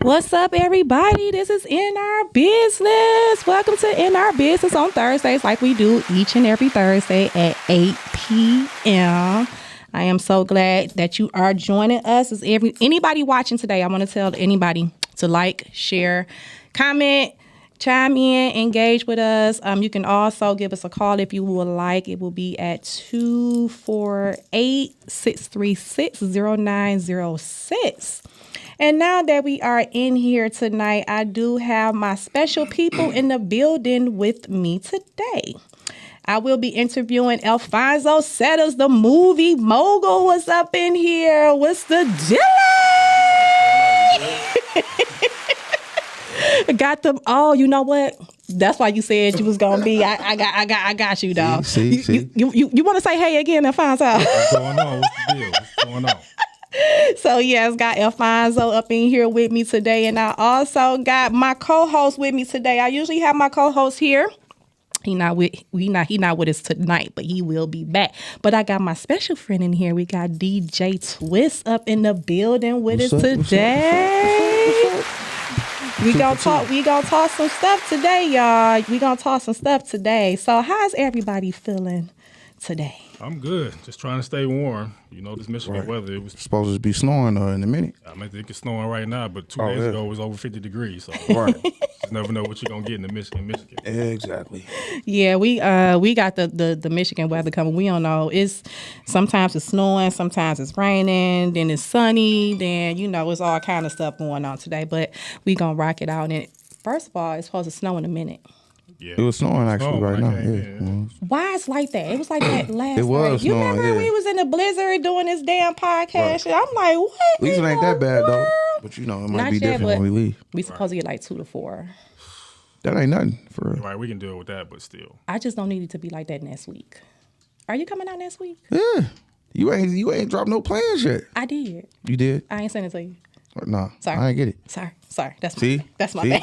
What's up, everybody? This is In Our Business. Welcome to In Our Business on Thursdays, like we do each and every Thursday at 8 p.m. I am so glad that you are joining us. Is anybody watching today? I want to tell anybody to like, share, comment, chime in, engage with us. You can also give us a call if you would like. It will be at 248-636-0906. And now that we are in here tonight, I do have my special people in the building with me today. I will be interviewing Alphonso Settles, the movie Mogul. Was up in here. What's the deal? Got them. Oh, you know what? That's why you said you was gonna be. I got you, dog. See. You want to say hey again, Alphonso? What's going on? What's the deal? What's going on? So yes, got Alphonso up in here with me today, and I also got my co-host with me today. I usually have my co-host here. He not with us tonight, but he will be back. But I got my special friend in here. We got DJ Twist up in the building with us today. We gonna talk some stuff today, y'all. We gonna talk some stuff today. So how's everybody feeling today? I'm good. Just trying to stay warm. You know, this Michigan weather, it was supposed to be snowing in a minute. I mean, it's snowing right now, but 2 days ago it was over 50 degrees. So right. You never know what you're gonna get in the Michigan. Exactly. Yeah, we got the Michigan weather coming. We don't know. Sometimes it's snowing, sometimes it's raining, then it's sunny, then it's all kind of stuff going on today. But we gonna rock it out. And first of all, it's supposed to snow in a minute. Yeah. It was snowing actually right now. Yeah. Why it's like that? It was like that last It was night. You snowing, remember we was in the blizzard doing this damn podcast? Right. I'm like, what? At least it ain't that bad though. But it might be different when we leave. We supposed to get like 2 to 4. That ain't nothing for real. Right, we can deal with that, but still. I just don't need it to be like that next week. Are you coming out next week? Yeah. You ain't dropped no plans yet. I did. You did? I ain't sent it to you. No. Sorry. I ain't get it. Sorry. That's my See? bad.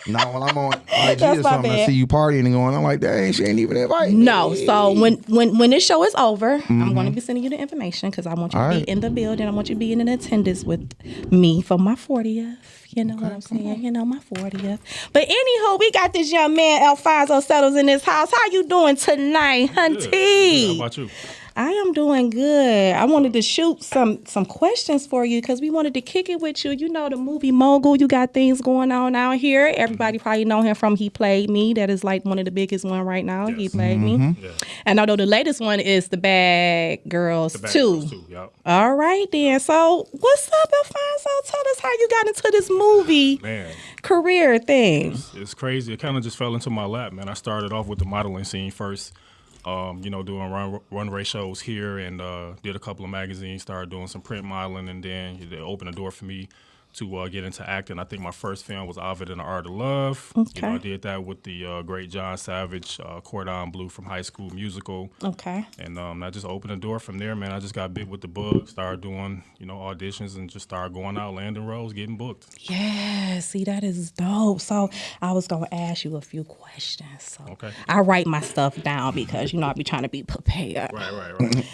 Now when I'm on IG or something, I see you partying and going, I'm like, dang, she ain't even invited me. No, so when this show is over, I'm going to be sending you the information because I want you to be in the building. I want you to be in attendance with me for my 40th. You know what I'm saying? My 40th. But anywho, we got this young man, Alphonso Settles, in this house. How you doing tonight, hunty? Good. How about you? I am doing good. I wanted to shoot some questions for you because we wanted to kick it with you. You know the movie Mogul. You got things going on out here. Everybody probably know him from He Played Me. That is like one of the biggest one right now. Yes. He Played Me. Yeah. And although the latest one is The Bad Girls 2. Yep. All right then. So what's up, Alphonso? Tell us how you got into this movie career thing. It's crazy. It kind of just fell into my lap, man. I started off with the modeling scene first. Doing runway shows here and did a couple of magazines, started doing some print modeling, and then they opened a door for me to get into acting. I think my first film was Ovid and the Art of Love. Okay. I did that with the great John Savage, Cordon Bleu from High School Musical. Okay. And I just opened the door from there, man. I just got bit with the bug, started doing, auditions and just started going out, landing roles, getting booked. Yeah, see, that is dope. So I was going to ask you a few questions. So okay. I write my stuff down because, I be trying to be prepared. Right.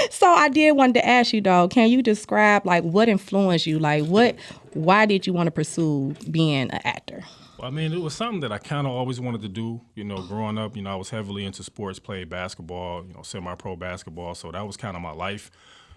So I did want to ask you, though, can you describe, like, what influenced you? Like, why did you want to pursue being an actor? Well, I mean, it was something that I kind of always wanted to do. Growing up, I was heavily into sports, played basketball, semi-pro basketball. So that was kind of my life.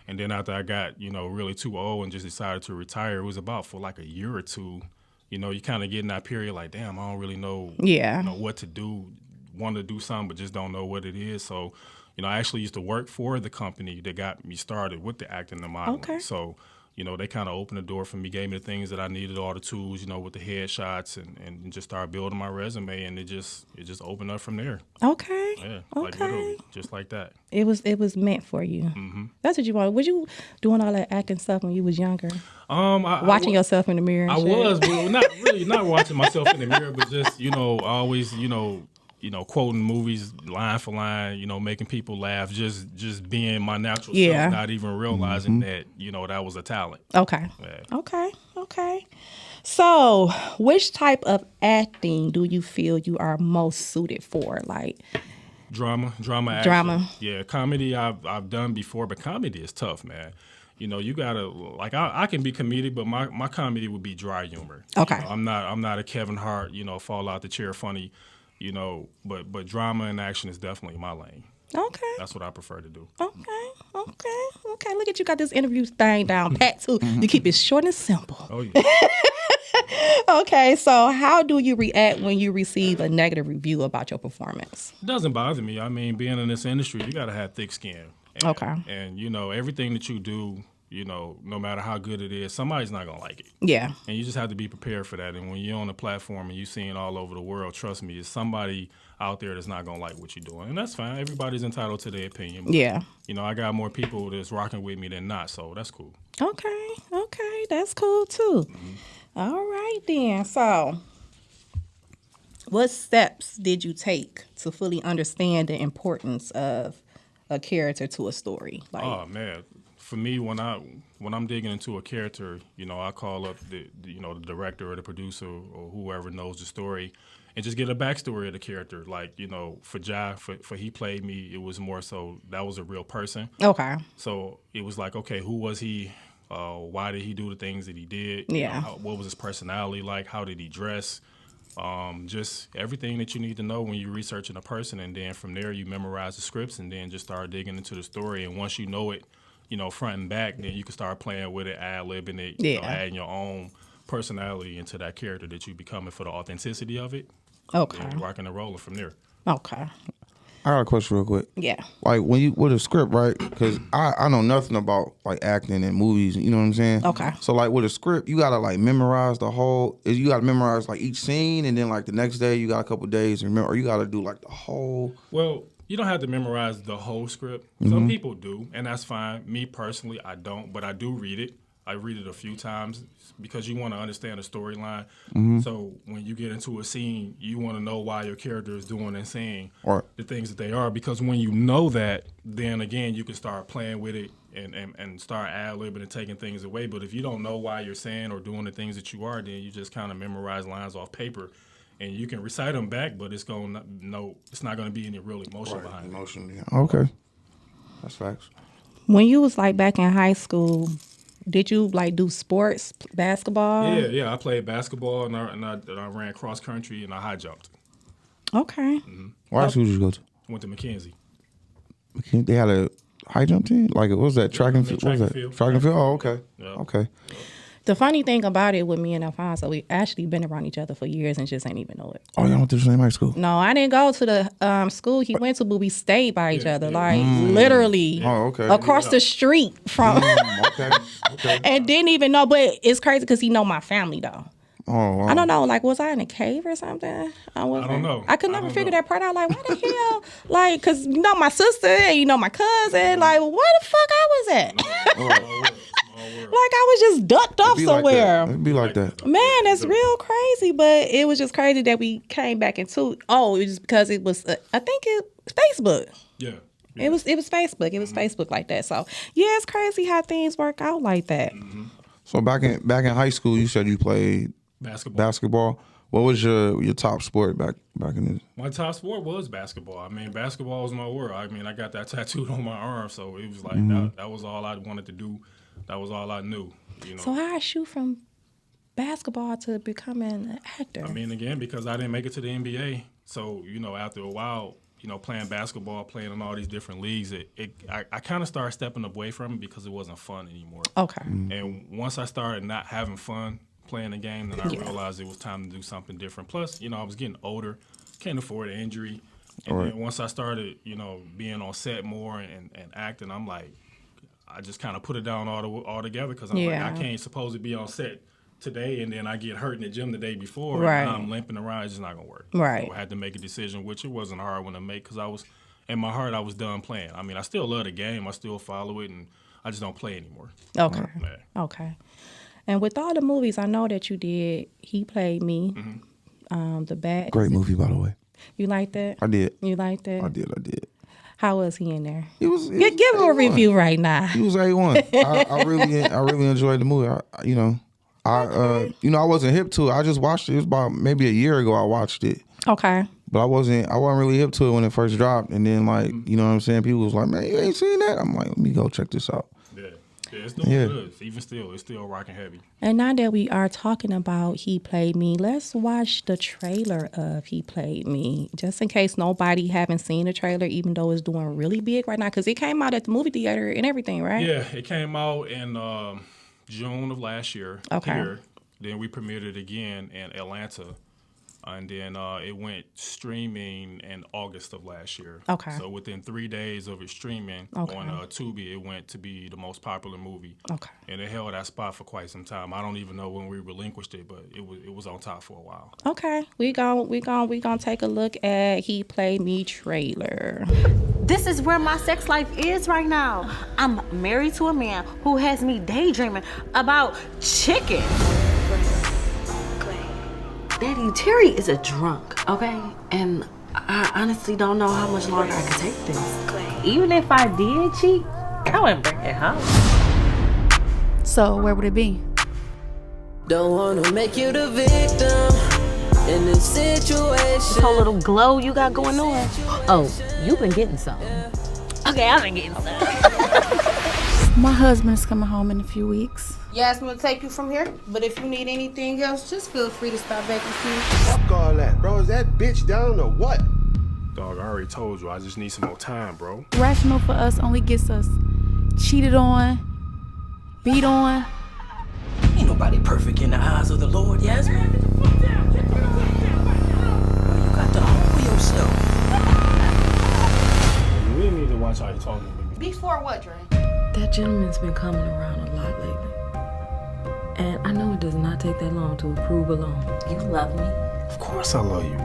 And then after I got, really too old and just decided to retire, it was about for like a year or two. You kind of get in that period like, damn, I don't really know, what to do, want to do something, but just don't know what it is. So, I actually used to work for the company that got me started with the acting and modeling. Okay. So, they kind of opened the door for me, gave me the things that I needed, all the tools, with the headshots and just started building my resume, and it just opened up from there. Okay. Yeah. Okay. Like literally, just like that. It was meant for you. Mm-hmm. That's what you wanted. Was you doing all that acting stuff when you was younger? Watching yourself in the mirror. I was, but not watching myself in the mirror, but just always quoting movies line for line, making people laugh, just being my natural self, not even realizing that, that was a talent. Okay. Yeah. Okay. So, which type of acting do you feel you are most suited for? Like drama action. Drama. Yeah, comedy I've done before, but comedy is tough, man. you gotta like I can be comedic, but my comedy would be dry humor. Okay. I'm not a Kevin Hart, fall out the chair funny, but drama and action is definitely my lane. Okay. That's what I prefer to do. Okay. Look at you, got this interview thing down pat too. You keep it short and simple. Oh yeah. Okay, so how do you react when you receive a negative review about your performance? It doesn't bother me. I mean, being in this industry, you gotta have thick skin. Okay. And everything that you do, no matter how good it is, somebody's not gonna like it. Yeah. And you just have to be prepared for that. And when you're on a platform and you're seeing all over the world, trust me, it's somebody out there that's not gonna like what you're doing. And that's fine. Everybody's entitled to their opinion. But, Yeah. I got more people that's rocking with me than not, so that's cool. Okay, that's cool too. All right then. So, what steps did you take to fully understand the importance of a character to a story? Oh man, for me, when I'm digging into a character, I call up the director or the producer or whoever knows the story, and just get a backstory of the character. Like for Ja, for he played me, it was more so that was a real person. Okay. So it was like, okay, who was he? Why did he do the things that he did? Yeah. What was his personality like? How did he dress? Just everything that you need to know when you're researching a person, and then from there you memorize the scripts, and then just start digging into the story. And once you know it, front and back, then you can start playing with it, ad-libbing it, adding your own personality into that character that you becoming for the authenticity of it. Okay. And rocking and rolling from there. Okay. I got a question real quick. Yeah. Like when you with a script, right? Because I know nothing about like acting and movies. You know what I'm saying? Okay. So like with a script, you gotta like memorize the whole. You gotta memorize like each scene, and then like the next day you got a couple days to remember. Or you gotta do like the whole. Well, you don't have to memorize the whole script. Some people do, and that's fine. Me personally, I don't, but I do read it. I read it a few times because you want to understand the storyline. So when you get into a scene, you want to know why your character is doing and saying the things that they are. Because when you know that, then again, you can start playing with it and start ad-libbing and taking things away. But if you don't know why you're saying or doing the things that you are, then you just kind of memorize lines off paper. And you can recite them back, but it's not going to be any real emotion behind it. Emotion, yeah. Okay. That's facts. When you was like back in high school, did you like do sports, basketball? Yeah. I played basketball and I ran cross country and I high jumped. Okay. What school did you go to? Went to Mackenzie. They had a high jump team? Like, what was that? Track and field? What was that? Track and field? Oh, okay. Yeah. Okay. The funny thing about it with me and Alphonso, we actually been around each other for years and just ain't even know it. Oh, y'all went to the same high school? No, I didn't go to the school he went to, but we stayed by each other, like literally across the street from. Okay. And didn't even know, but it's crazy because he know my family though. Oh, wow. I don't know, like, was I in a cave or something? I don't know. I could never figure that part out. Like, why the hell? Like, because my sister and my cousin, like, where the fuck I was at? Small world. Like, I was just ducked off somewhere. It'd be like that. Man, that's real crazy. But it was just crazy that we came back into. It was just because it was. I think it was Facebook. Yeah. It was Facebook. It was Facebook like that. So yeah, it's crazy how things work out like that. So back in high school, you said you played basketball. What was your top sport back in the? My top sport was basketball. I mean, basketball was my world. I mean, I got that tattooed on my arm, so it was like that was all I wanted to do. That was all I knew. So how I shoot from basketball to becoming an actor? I mean, again, because I didn't make it to the NBA. So, after a while, playing basketball, playing in all these different leagues, I kind of started stepping away from it because it wasn't fun anymore. Okay. And once I started not having fun playing the game, then I realized it was time to do something different. Plus, I was getting older, can't afford an injury. And then once I started, being on set more and acting, I'm like, I just kind of put it down all together because I'm like, I can't supposed to be on set today and then I get hurt in the gym the day before and I'm limping around. It's just not going to work. Right. So I had to make a decision, which it wasn't a hard one to make because in my heart, I was done playing. I mean, I still love the game. I still follow it, and I just don't play anymore. Okay. Okay. And with all the movies, I know that you did, He Played Me, The Bat. Great movie, by the way. You like that? I did. You liked that? I did. How was he in there? It was Give him a review right now. He was A1. I really enjoyed the movie. I wasn't hip to it. I just watched it. It was about maybe a year ago I watched it. Okay. But I wasn't really hip to it when it first dropped. And then you know what I'm saying? People was like, man, you ain't seen that? I'm like, let me go check this out. Yeah. Yeah, it's doing good. Even still, it's still rocking heavy. And now that we are talking about He Played Me, let's watch the trailer of He Played Me, just in case nobody haven't seen the trailer, even though it's doing really big right now, because it came out at the movie theater and everything, right? Yeah, it came out in June of last year. Okay. Here. Then we premiered it again in Atlanta. And then it went streaming in August of last year. Okay. So within 3 days of it streaming on Tubi, it went to be the most popular movie. Okay. And it held that spot for quite some time. I don't even know when we relinquished it, but it was on top for a while. Okay. We gonna take a look at He Played Me trailer. This is where my sex life is right now. I'm married to a man who has me daydreaming about chicken. Daddy, Terry is a drunk, okay? And I honestly don't know how much longer I can take this. Even if I did cheat, I wouldn't bring it home. So where would it be? Don't wanna make you the victim in this situation. This whole little glow you got going on. Oh, you've been getting some. Okay, I've been getting some. My husband's coming home in a few weeks. You asked me to take you from here, but if you need anything else, just feel free to stop back and see. Fuck all that, bro. Is that bitch down or what? Dog, I already told you. I just need some more time, bro. Rational for us only gets us cheated on, beat on. Ain't nobody perfect in the eyes of the Lord, Yasmin. You got to humble yourself. You really need to watch how you're talking to me. Before what, Dre? That gentleman's been coming around a lot lately. And I know it does not take that long to approve a loan. You love me. Of course I love you.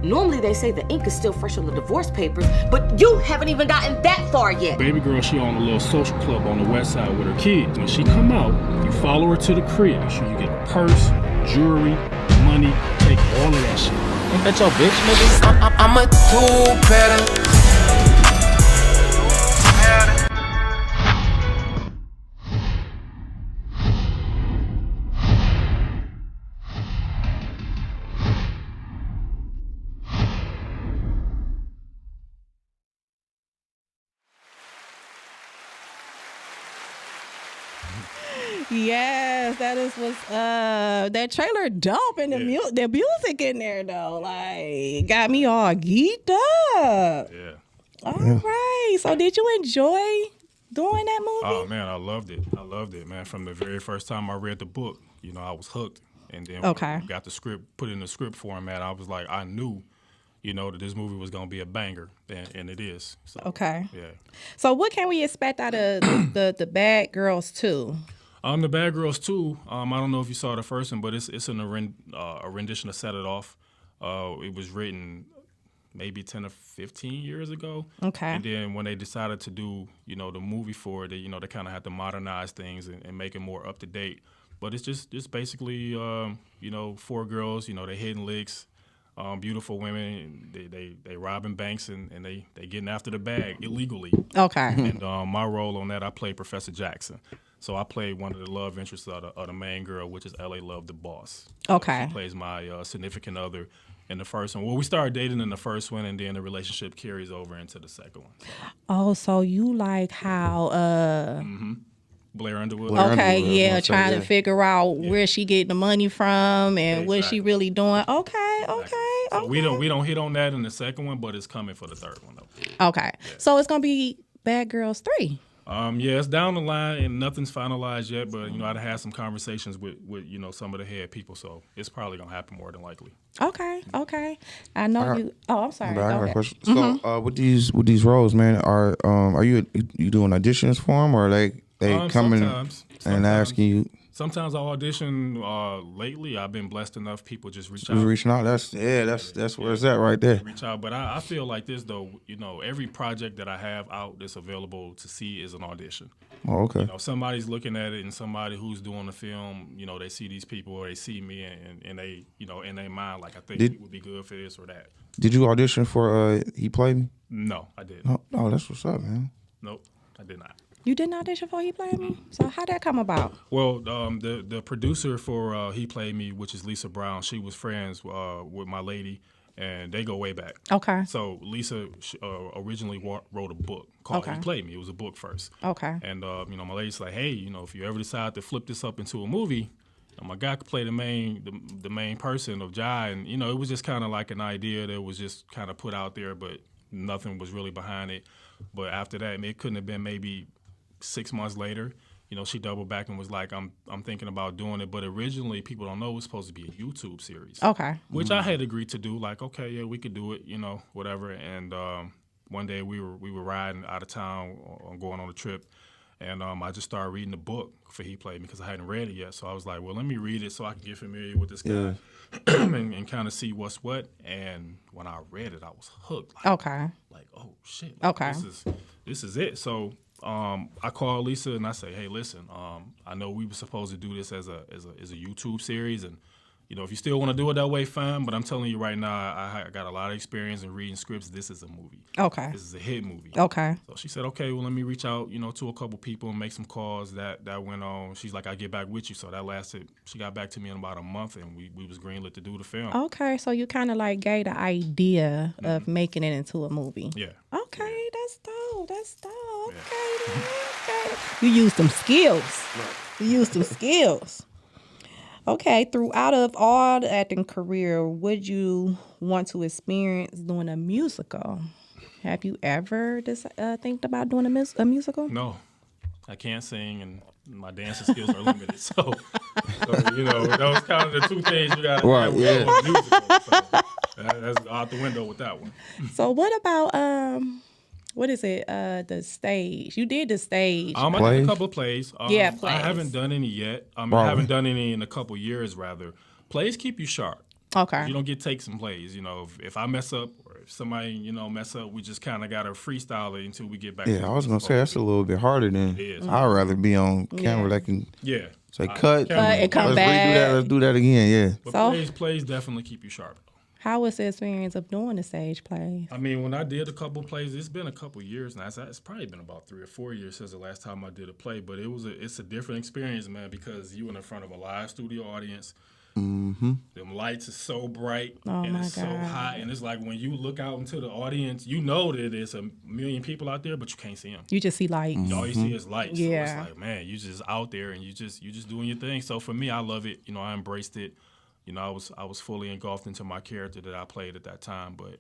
Normally they say the ink is still fresh on the divorce papers, but you haven't even gotten that far yet. Baby girl, she on a little social club on the west side with her kids. When she come out, you follow her to the crib. Make sure you get a purse, jewelry, money, take all of that shit. Ain't that your bitch, nigga? I'm a two-better. Yes, that trailer dope, and the music in there though, like got me all geeked up. Yeah. All right. So did you enjoy doing that movie? Oh man, I loved it, man. From the very first time I read the book, I was hooked. And then when I got the script, put in the script format, I was like, I knew, that this movie was gonna be a banger, and it is. So, okay. Yeah. So what can we expect out of the Bad Girls 2? The Bad Girls 2, I don't know if you saw the first one, but it's a rendition of Set It Off. It was written maybe 10 or 15 years ago. Okay. And then when they decided to do, the movie for it, they kind of had to modernize things and make it more up to date. But it's just basically, four girls, they hitting licks, beautiful women. They robbing banks and they getting after the bag illegally. Okay. And my role on that, I played Professor Jackson. So I played one of the love interests of the main girl, which is L.A. Love, the boss. Okay. She plays my significant other in the first one. Well, we started dating in the first one, and then the relationship carries over into the second one. Oh, so you like how Blair Underwood. Okay, trying to figure out where she getting the money from and what she really doing. Okay. So we don't hit on that in the second one, but it's coming for the third one though. Okay. Yeah. So it's gonna be Bad Girls 3. It's down the line and nothing's finalized yet, but I'd had some conversations with some of the head people, so it's probably gonna happen more than likely. Okay. I know you. Oh, I'm sorry. I have a question. So with these roles, man, are you doing auditions for them, or are they coming and asking you? Sometimes I audition. Lately, I've been blessed enough. People just reach out. Reaching out. That's where it's at right there. Reach out, but I feel like this though. Every project that I have out that's available to see is an audition. Oh, okay. Somebody's looking at it, and somebody who's doing the film, they see these people or they see me, and they, in their mind, like I think it would be good for this or that. Did you audition for He Played Me? No, I didn't. Oh, that's what's up, man. Nope, I did not. You didn't audition for He Played Me? So how'd that come about? Well, the producer for He Played Me, which is Lisa Brown, she was friends with my lady, and they go way back. Okay. So Lisa originally wrote a book called Okay. He Played Me. It was a book first. Okay. And my lady's like, hey, if you ever decide to flip this up into a movie, my guy could play the main person of Jai, and it was just kind of like an idea that was just kind of put out there, but nothing was really behind it. But after that, it couldn't have been maybe 6 months later. She doubled back and was like, I'm thinking about doing it. But originally, people don't know it was supposed to be a YouTube series. Okay. Which I had agreed to do. Like, okay, yeah, we could do it, whatever. And one day we were riding out of town, going on a trip, and I just started reading the book for He Played Me because I hadn't read it yet. So I was like, well, let me read it so I can get familiar with this guy and kind of see what's what. And when I read it, I was hooked. Like, oh shit. Okay. This is it. So I called Lisa and I say, hey, listen, I know we were supposed to do this as a YouTube series, and if you still want to do it that way, fine. But I'm telling you right now, I got a lot of experience in reading scripts. This is a movie. Okay. This is a hit movie. Okay. So she said, okay, well, let me reach out, to a couple people and make some calls. That went on. She's like, I'll get back with you. So that lasted. She got back to me in about a month, and we was greenlit to do the film. Okay. So you kind of like gave the idea of making it into a movie. Yeah. Okay. That's dope. That's dope. Okay. Okay. You used them skills. You used them skills. Okay, throughout of all the acting career, would you want to experience doing a musical? Have you ever think about doing a musical? No, I can't sing, and my dancing skills are limited. So those kind of the two things you got to have with a musical. So that's out the window with that one. So what about what is it? The stage. You did the stage. I did a couple of plays. Yeah, plays. I haven't done any yet. I haven't done any in a couple of years, rather. Plays keep you sharp. Okay. You don't get takes in plays. If I mess up or if somebody, mess up, we just kind of got to freestyle it until we get back. Yeah, I was going to say that's a little bit harder than I'd rather be on camera that can say cut and come let's back. Redo that, let's do that again, yeah. But So- plays definitely keep you sharp. How was the experience of doing the stage plays? When I did a couple plays, it's been a couple years now. It's probably been about 3 or 4 years since the last time I did a play. But it's a different experience, man, because you in front of a live studio audience. Mm-hmm. Them lights are so bright and it's so hot, and it's like when you look out into the audience, that there's a million people out there, but you can't see them. You just see lights. All you see is lights. Yeah. So it's like, man, you just out there and you just doing your thing. So for me, I love it. I embraced it. I was fully engulfed into my character that I played at that time. But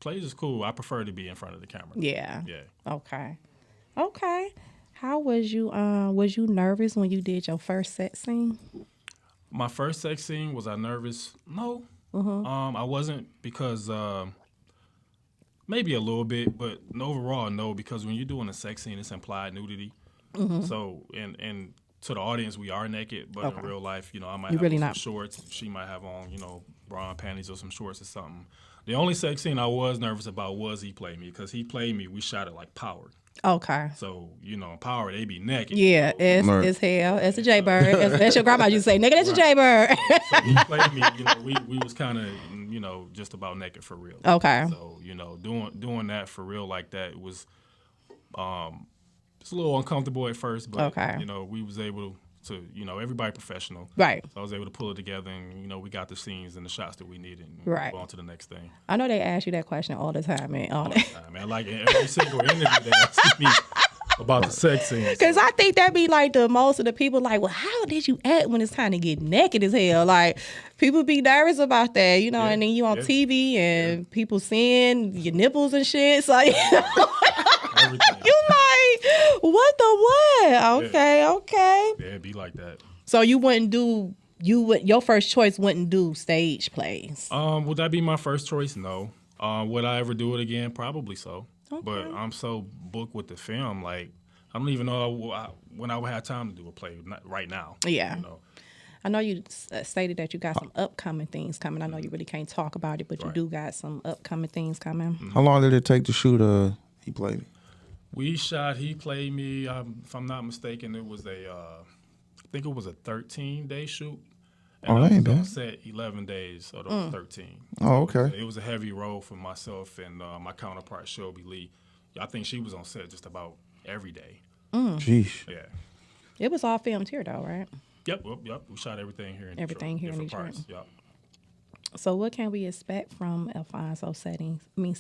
plays is cool. I prefer to be in front of the camera. Yeah. Yeah. Okay. How was you? Was you nervous when you did your first sex scene? My first sex scene, was I nervous? No. I wasn't, because maybe a little bit, but overall, no, because when you're doing a sex scene, it's implied nudity. So, and to the audience, we are naked, but in real life, I might have on some shorts. She might have on, bra and panties or some shorts or something. The only sex scene I was nervous about was He Played Me, because He Played Me, we shot it like Powered. Okay. So, Powered, they be naked. Yeah, it's hell. It's a Jaybird. That's your grandma used to say, nigga, that's a Jaybird. So He Played Me, we was kind of, just about naked for real. Okay. So, doing that for real like that was it's a little uncomfortable at first, but we was able to, everybody professional. Right. So I was able to pull it together, and we got the scenes and the shots that we needed, and right. go on to the next thing. I know they ask you that question all the time, man. All the time, man. Like in every single interview they ask me about the sex scenes. Because I think that be like the most of the people like, well, how did you act when it's time to get naked as hell? Like, people be nervous about that, and then you on TV and people seeing your nipples and shit. So, everything. You like, what the what? Okay. Yeah, it'd be like that. So you wouldn't do, your first choice wouldn't do stage plays? Would that be my first choice? No. Would I ever do it again? Probably so. Okay. But I'm so booked with the film, like, I don't even know when I would have time to do a play right now. Yeah. I know you stated that you got some upcoming things coming. I know you really can't talk about it, but you do got some upcoming things coming. How long did it take to shoot He Played Me? We shot He Played Me, if I'm not mistaken, it was I think it was a 13-day shoot. And that ain't I was on bad. set 11 days of those 13. Oh, okay. It was a heavy role for myself and my counterpart, Shelby Lee. I think she was on set just about every day. Sheesh. Yeah. It was all filmed here, though, right? Yep. We shot everything here in Detroit. Everything here in different Detroit. parts. Yep. So what can we expect from Alphonso Settles? I'm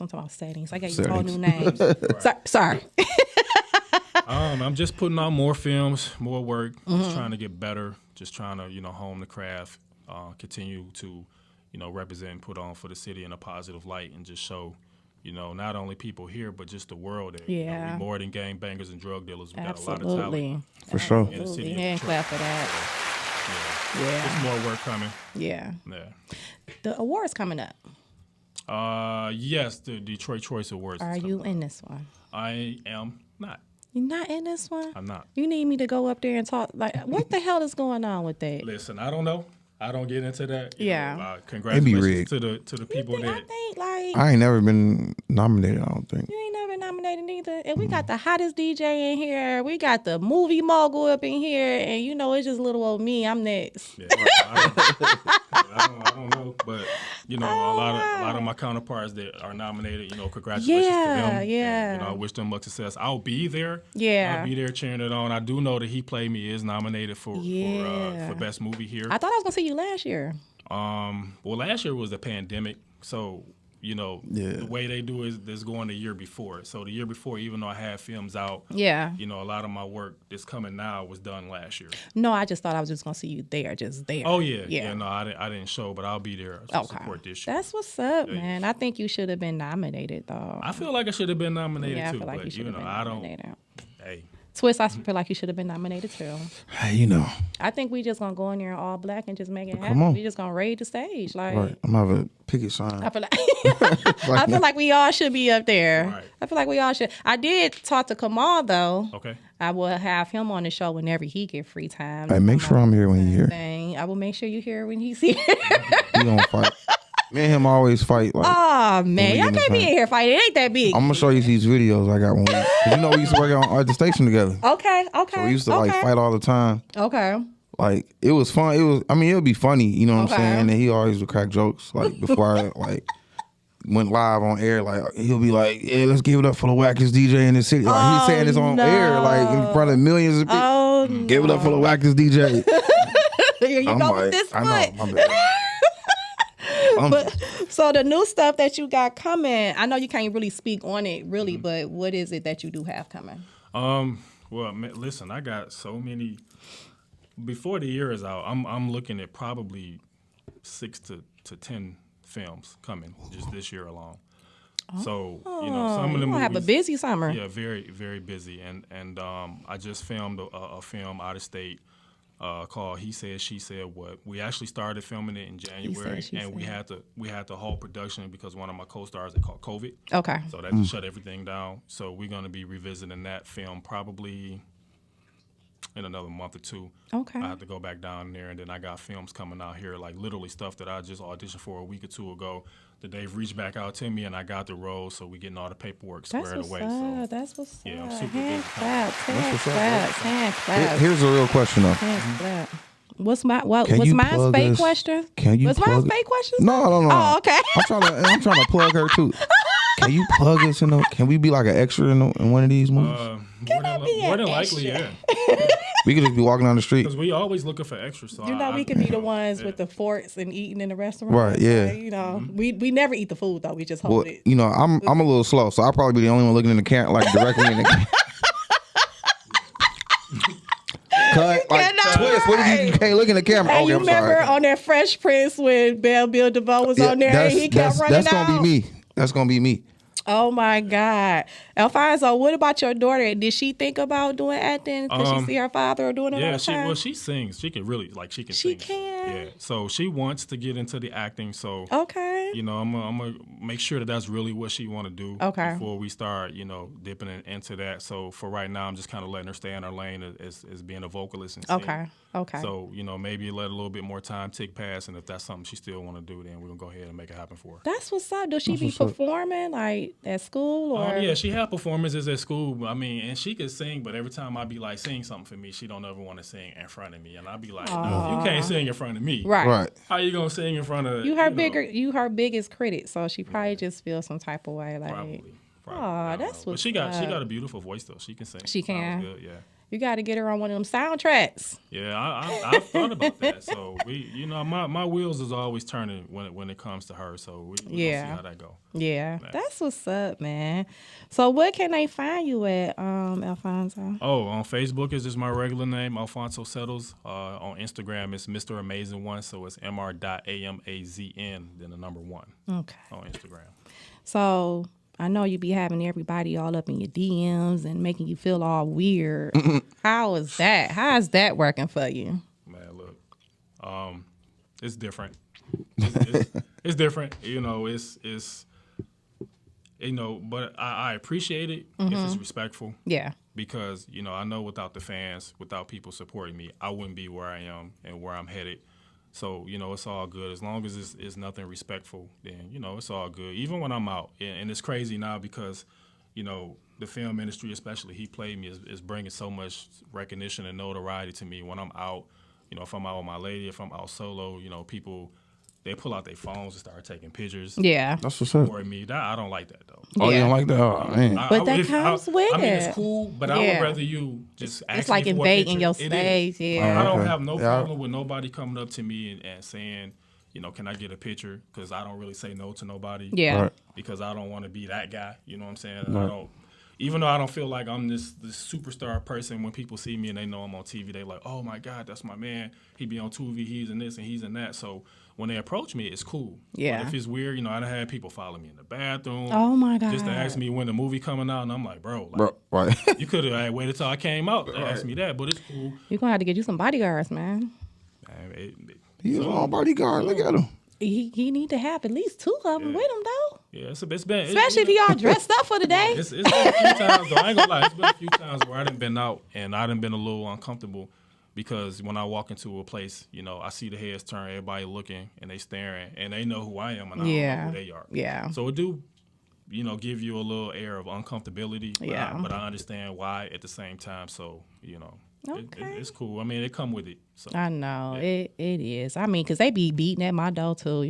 talking about Settings. I gave you all new names. Sorry. I'm just putting out more films, more work, just trying to get better, just trying to, hone the craft, continue to, represent and put on for the city in a positive light and just show, not only people here, but just the world that Yeah. we more than gang bangers and drug dealers. We got a Absolutely. lot of talent. For sure. In the city of Hand Detroit. clap for that. Yeah. There's more work coming. Yeah. Yeah. The awards coming up. Yes, the Detroit Choice Awards. Are is you coming in this one? up. I am not. You're not in this one? I'm not. You need me to go up there and talk. Like, what the hell is going on with that? Listen, I don't know. I don't get into that. Yeah. Congratulations rigged. to the people I that. think, like, I ain't never been nominated, I don't think. you ain't never nominated neither. And we got the hottest DJ in here. We got the movie mogul up in here. And, it's just little old me. I'm next. Yeah, I don't know, but a lot of my counterparts that are nominated, congratulations to them. Yeah. And, I wish them much success. I'll be there. Yeah. I'll be there cheering it on. I do know that He Played Me is nominated for Yeah. for best movie here. I thought I was going to see you last year. Well, last year was the pandemic, so the way they do is going the year before. So the year before, even though I had films out, Yeah. a lot of my work that's coming now was done last year. No, I just thought I was just going to see you there, just there. Oh yeah. No, I didn't show, but I'll be there to support this year. That's what's up, man. I think you should have been nominated, though. I feel like I should have been nominated Yeah, I too, feel like you but should have been I don't. nominated. Hey, Twist, I feel like you should have been nominated too. Hey, I think we just gonna go in there all black and just make it Come happen. on. We just gonna raid the stage, like. Right. I'm gonna have a picket sign. I feel like I feel like we all should be up there. Right. I feel like we all should. I did talk to Kamal though. okay. I will have him on the show whenever he get free time. Hey, make sure I'm here when you're here. Thing. I will make sure you here when he's here. We gonna fight. Me and him always fight. Like, Oh man, we y'all in this can't be thing. in here fighting. It ain't that big. I'm gonna show you these videos I got when we used to work at the station together. Okay. So we used to like fight all the time. Okay. Like it was fun. It would be funny, you know what Okay. I'm saying? And he always would crack jokes like before I like went live on air. Like he'll be like, "Yeah, let's give it up for the wackest DJ in the city." Like he's saying this on air, like in front of millions of people. Oh, Give it up for the wackest DJ. here you I'm go like, with this foot. I know, my bad. So the new stuff that you got coming, I know you can't really speak on it, really, but what is it that you do have coming? Well, listen, I got so many. Before the year is out, I'm looking at probably 6 to 10 films coming just this year alone. So some of them You'll have a busy summer. Yeah, very very busy, and I just filmed a film out of state called He Said She Said What. We actually started filming it in January, She and Said. we had to halt production because one of my co-stars had caught COVID. Okay. So that just shut everything down. So we're going to be revisiting that film probably in another month or two. Okay. I have to go back down there, and then I got films coming out here, like literally stuff that I just auditioned for a week or two ago that they've reached back out to me, and I got the role, so we're getting all the paperwork That's squared what's away. up. So That's what's yeah, I'm up. super Hand busy. clap, hand what's up, clap, hand clap, Here's a real question though. hand clap. What's my Can what's you mine's plug fake us? question? Can you Was mine's plug? fake question? No. Oh, okay. I'm trying to plug her too. Can you plug us in? Can we be like an extra in one of these movies? More than likely, yeah. We could just be walking down the street. Because we always looking for extras. So We could be the ones with the forks and eating in the restaurant. Right, yeah. Like, we never eat the food though. We just hold Well, it. I'm a little slow, so I'll probably be the only one looking in the camera, like directly in the camera. Cut, like twist. What if you can't look in the camera? Hey, Okay, you I'm remember sorry. on that Fresh Prince when Bill DeVoe was on there and he kept running that's out? gonna be me. That's gonna be me. Oh my God, Alphonso, what about your daughter? Did she think about doing acting? Could she see her father doing it all the time? she sings. She can really she can She sing. can? Yeah. So she wants to get into the acting. So Okay. I'm gonna make sure that that's really what she want to do. Okay. Before we start, dipping into that. So for right now, I'm just kind of letting her stay in her lane as being a vocalist and sing. Okay. So maybe let a little bit more time tick past, and if that's something she still want to do, then we're gonna go ahead and make it happen for her. That's what's up. Does she be performing like at school or? Yeah, she had performances at school. I mean, and she could sing, but every time I be like, sing something for me, she don't ever want to sing in front of me, and I be like, no, you can't sing in front of me. Right. How you gonna sing in front of You her biggest critic, so she probably just feels some type of way. Like, Probably. Aw, I don't that's know. But what's she got up. a beautiful voice though. She can sing. She can. Sounds good, yeah. You got to get her on one of them soundtracks. Yeah, I've thought about that. So my wheels is always turning when it comes to her. So we gonna see how that go. Yeah, that's what's up, man. So what can they find you at, Alphonso? Oh, on Facebook is just my regular name, Alphonso Settles. On Instagram, it's Mr. Amazing One. So it's Mr.Amazn, then the number 1. Okay. On Instagram. So I know you be having everybody all up in your DMs and making you feel all weird. How is that? How is that working for you? Man, look, it's different. It's different. But I appreciate it if it's respectful. Yeah. Because, I know without the fans, without people supporting me, I wouldn't be where I am and where I'm headed. So, it's all good. As long as it's nothing respectful, then, it's all good. Even when I'm out. And it's crazy now because, the film industry, especially He Played Me, is bringing so much recognition and notoriety to me when I'm out. If I'm out with my lady, if I'm out solo, people, they pull out their phones and start taking pictures. Yeah. That's what's up. For me. I don't like that, though. Oh, you don't like that? Oh, man. But that comes with I mean, it. it's cool, but I would rather you just ask it's like me for invading a your picture. space. Yeah. I don't have no problem with nobody coming up to me and saying, can I get a picture? Because I don't really say no to nobody. Yeah. Right. Because I don't want to be that guy. You know what I'm saying? Right. Even though I don't feel like I'm this superstar person, when people see me and they know I'm on TV, they like, oh my God, that's my man. He be on TV, he's in this and he's in that. So when they approach me, it's cool. Yeah. But if it's weird, I done had people follow me in the bathroom. Oh my God. Just to ask me when the movie coming out, and I'm like, bro, right. you could have waited till I came out to ask me that, but it's cool. You're going to have to get you some bodyguards, man. He's a long bodyguard. Look at him. He need to have at least 2 of them with him, though. Yeah, it's been especially if he all dressed up for the day. It's been a few times, though. I ain't gonna lie. It's been a few times where I done been out and I done been a little uncomfortable because when I walk into a place, I see the heads turn, everybody looking and they staring and they know who I am and I don't know who they are. Yeah. So it do, give you a little air of uncomfortability. But I understand why at the same time. So, it's cool. I mean, it come with it. So. I know. Yeah. It is. I mean, because they be beating at my door, too,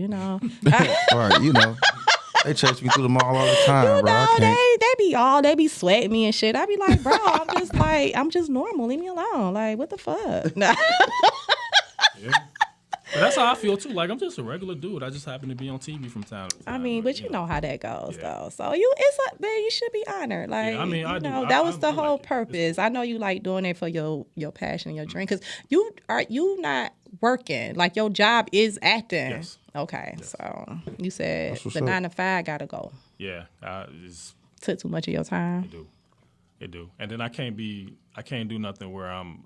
Right, they chase me through the mall all the time, bro. They be sweating me and shit. I be like, bro, I'm just normal. Leave me alone. Like, what the fuck? Yeah. But that's how I feel too. Like I'm just a regular dude. I just happen to be on TV from time to time. I mean, but you know how that goes, though. So you should be honored. Like, I mean, that was the whole purpose. I know you like doing it for your passion and your dream, because you not working. Like your job is acting. Yes. Okay, yes. So you said the 9 to 5 gotta go. Yeah, took too much of your time. It do, and then I can't do nothing where I'm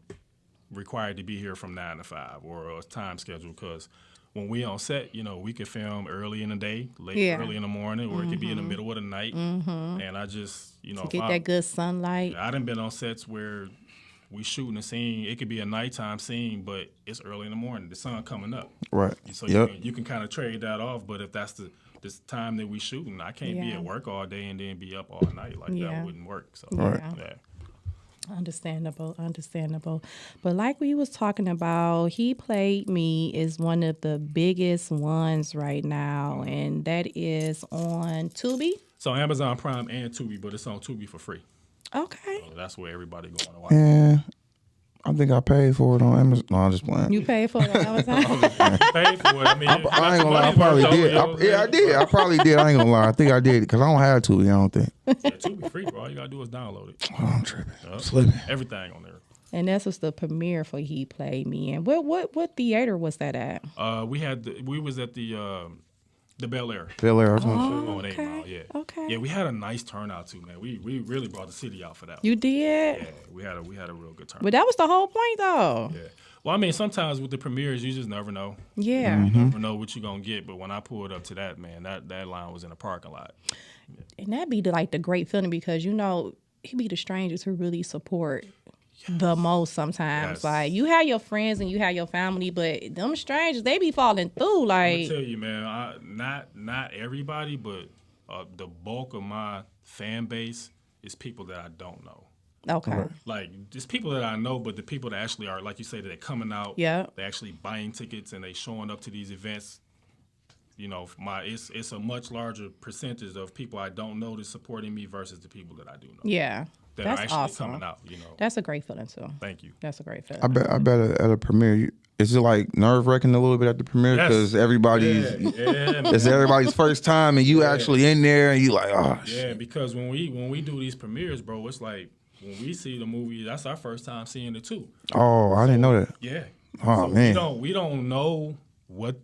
required to be here from 9 to 5 or a time schedule, because when we on set, we could film early in the day, early in the morning, or it could be in the middle of the night. And I just, to get that good sunlight. I done been on sets where we shooting a scene. It could be a nighttime scene, but it's early in the morning. The sun coming up. Right. So you can kind of trade that off. But if that's this time that we shooting, I can't be at work all day and then be up all night. Like that wouldn't work. So yeah. Understandable. But like we was talking about, He Played Me is one of the biggest ones right now, and that is on Tubi. So Amazon Prime and Tubi, but it's on Tubi for free. Okay. So that's where everybody going to watch. Yeah. I think I paid for it on Amazon. No, I'm just playing. You paid for it on Amazon? Paid for it. I mean, I ain't gonna lie. I probably did. I did. I probably did. I ain't gonna lie. I think I did because I don't have Tubi. I don't think. Yeah, Tubi free, bro. All you gotta do is download it. Oh, I'm tripping. I'm slipping. Everything on there. And this was the premiere for He Played Me. And what theater was that at? We was at the Bel Air. Bel Air. On 8 Mile, yeah. Okay. Yeah, we had a nice turnout too, man. We really brought the city out for that one. You did? Yeah, we had a real good turnout. But that was the whole point, though. Yeah. Well, I mean, sometimes with the premieres, you just never know. Yeah. You never know what you're gonna get. But when I pulled up to that, man, that line was in the parking lot. Yeah. And that'd be the great feeling, because he be the strangers who really support the most sometimes. Yes. Like, you have your friends and you have your family, but them strangers, they be falling through. Like, I'm gonna tell you, man, not everybody, but the bulk of my fan base is people that I don't know. Okay. Like, just people that I know, but the people that actually are, like you say, that they're coming out. Yeah. They're actually buying tickets and they showing up to these events. It's a much larger percentage of people I don't know that's supporting me versus the people that I do know. Yeah. that That's are actually awesome. coming out. You know. That's a great feeling too. Thank you. That's a great feeling. I bet at a premiere, is it like nerve wracking a little bit at the premiere Yes. because everybody's it's everybody's first time and you actually in there and you like Yeah, because when we do these premieres, bro, it's like when we see the movie, that's our first time seeing it too. Oh, I didn't know that. Yeah. Oh, so man. we don't know what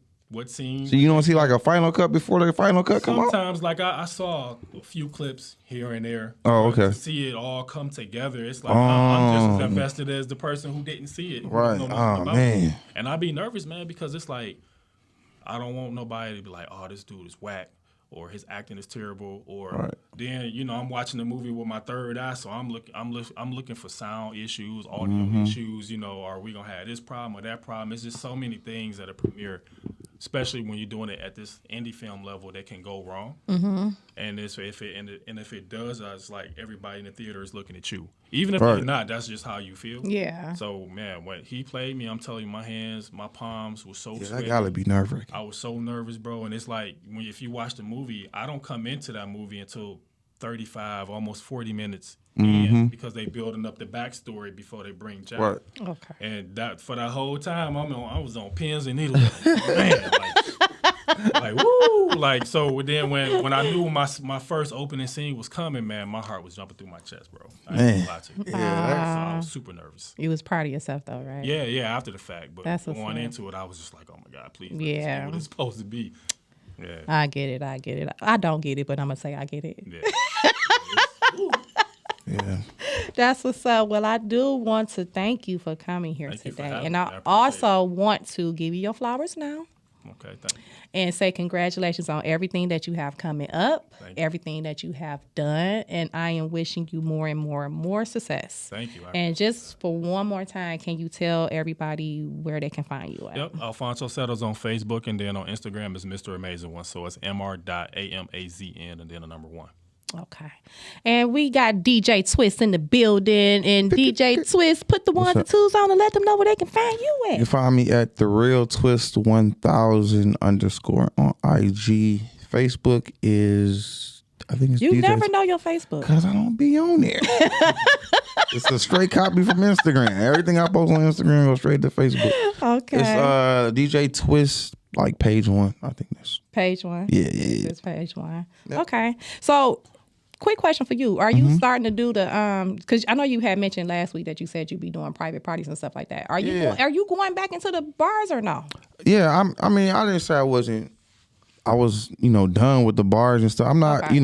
scene. So you don't see like a final cut before the final cut come out? Sometimes, like I saw a few clips here and there. Oh, okay. To see it all come together, it's like I'm just as invested as the person who didn't see it. Who Right. don't know nothing about Man. it. And I be nervous, man, because it's like I don't want nobody to be like, oh, this dude is whack, or his acting is terrible, or then I'm watching the movie with my third eye, so I'm looking for sound issues, audio issues. Are we gonna have this problem or that problem? It's just so many things at a premiere, especially when you're doing it at this indie film level, that can go wrong. Mm-hmm. And if it does, it's like everybody in the theater is looking at you, even if they're not. That's just how you feel. Yeah. So man, when he played me, I'm telling you, my hands, my palms were so sweaty. That gotta be nerve wracking. I was so nervous, bro. And it's like if you watch the movie, I don't come into that movie until 35, almost 40 minutes in, because they building up the backstory before they bring Jack. Right. Okay. And that for that whole time, I was on pins and needles. Man, like woo, like so. Then when I knew my first opening scene was coming, man, my heart was jumping through my chest, bro. I ain't gonna lie to you. So I was super nervous. You was proud of yourself though, right? Yeah, after the fact, but That's what's going up. into it, I was just like, oh my God, please, let Yeah. me see what it's supposed to be. Yeah. I get it. I don't get it, but I'm gonna say I get it. Yeah. Yeah. That's what's up. Well, I do want to thank you for coming here Thank you for today. having And me. I I appreciate also want to give you your flowers now Okay, thank you. and say congratulations on everything that you have coming up, Thank you. everything that you have done. And I am wishing you more and more and more success. Thank you. And just for one more time, can you tell everybody where they can find you at? Yep, Alphonso Settles on Facebook, and then on Instagram is Mr. Amazing One. So it's Mr.Amazn and then the number 1. Okay. And we got DJ Twist in the building. And DJ Twist, put the ones and twos on and let them know where they can find you You at. can find me at The Real Twist 1000 _ on IG. Facebook is, I think it's You DJ never know your Facebook. Because I don't be on there. It's a straight copy from Instagram. Everything I post on Instagram goes straight to Facebook. Okay. It's DJ Twist, like page 1. I think that's. Page 1. Yeah. It's page 1. Okay. So, quick question for you. Are you starting to do the because I know you had mentioned last week that you said you'd be doing private parties and stuff like that. Are you are you going back into the bars or no? Yeah, I mean, I didn't say I wasn't. I was, done with the bars and stuff. I'm not, Okay.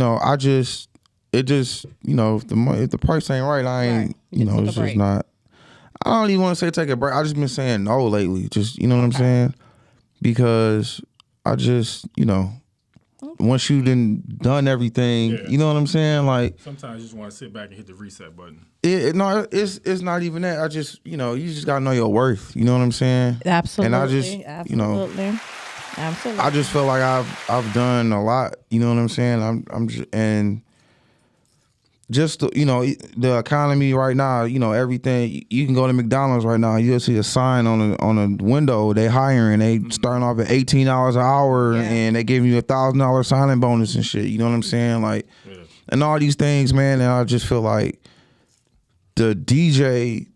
it just, if the price ain't right, I ain't, Right. You took a it's just break. not. I don't even want to say take a break. I just been saying no lately. Just, you know what I'm saying? Because I just, once you done everything, Yeah. you know what I'm saying? Like, Sometimes you just want to sit back and hit the reset button. it's not even that. I just, you just gotta know your worth. You know what I'm saying? Absolutely. And I just, Absolutely. I just feel like I've done a lot. You know what I'm saying? I'm just, and just the economy right now. Everything. You can go to McDonald's right now. You'll see a sign on a window. They hiring. They starting off at $18 an hour, and they giving you $1,000 signing bonus and shit. You know what I'm saying? Like, and all these things, man. And I just feel like the DJ.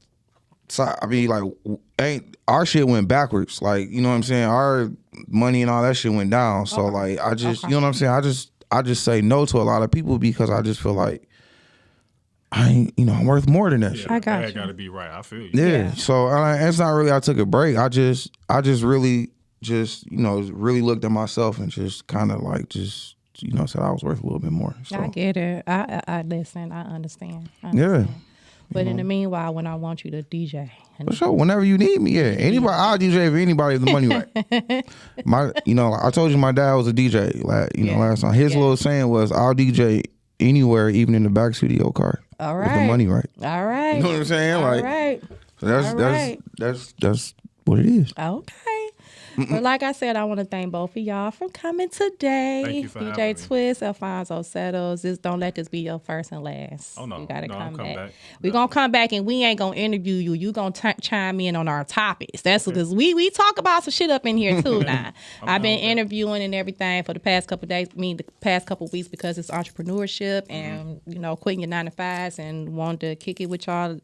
I mean, like, our shit went backwards. Like, you know what I'm saying? Our money and all that shit went down. So like, I just, you know what I'm saying? I just say no to a lot of people because I just feel like I ain't, I'm worth more than that shit. I got that you. got to be right. I feel you. Yeah. So it's not really I took a break. I just really really looked at myself and just kind of like said I was worth a little bit more. So I get it. I listen. I understand. yeah. But in the meanwhile, when I want you to DJ, For sure. Whenever you need me, yeah. Anybody, I'll DJ for anybody if the money right. I told you my dad was a DJ. Last time his little saying was, "I'll DJ anywhere, even in the back studio car." all If the right, money right. all right, You know what I'm saying? all Like, right. so that's All right. that's what it is. Okay. But like I said, I want to thank both of y'all for coming today. Thank you for DJ having me. Twist, Alphonso Settles. Just don't let this be your first and last. Oh, no. You gotta No, come I'll come back. back. We're gonna come back and we ain't gonna interview you. You gonna chime in on our topics. That's because we talk about some shit up in here too now. I've been interviewing and everything for the past couple days, the past couple weeks, because it's entrepreneurship and quitting your 9-to-5s, and wanted to kick it with y'all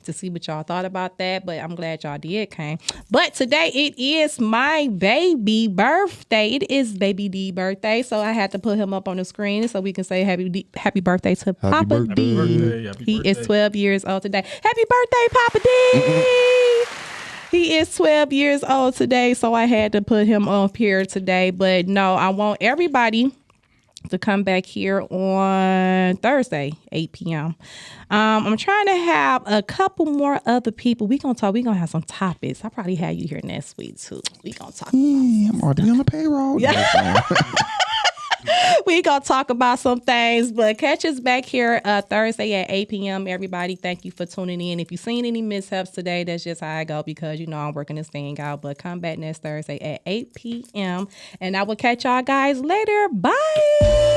to see what y'all thought about that. But I'm glad y'all did came. But today it is my baby birthday. It is Baby D birthday, so I had to put him up on the screen so we can say happy birthday to Papa birthday. D. Happy birthday, happy He is birthday. 12 years old today. Happy birthday, Papa D. He is 12 years old today, so I had to put him up here today. But no, I want everybody to come back here on Thursday, 8 p.m. I'm trying to have a couple more other people. We're going to have some topics. I'll probably have you here next week, too. We're going to talk. I'm already on the payroll. Yeah. We gonna talk about some things, but catch us back here Thursday at 8 p.m. Everybody, thank you for tuning in. If you've seen any mishaps today, that's just how I go, because I'm working this thing out. But come back next Thursday at 8 p.m. and I will catch y'all guys later. Bye.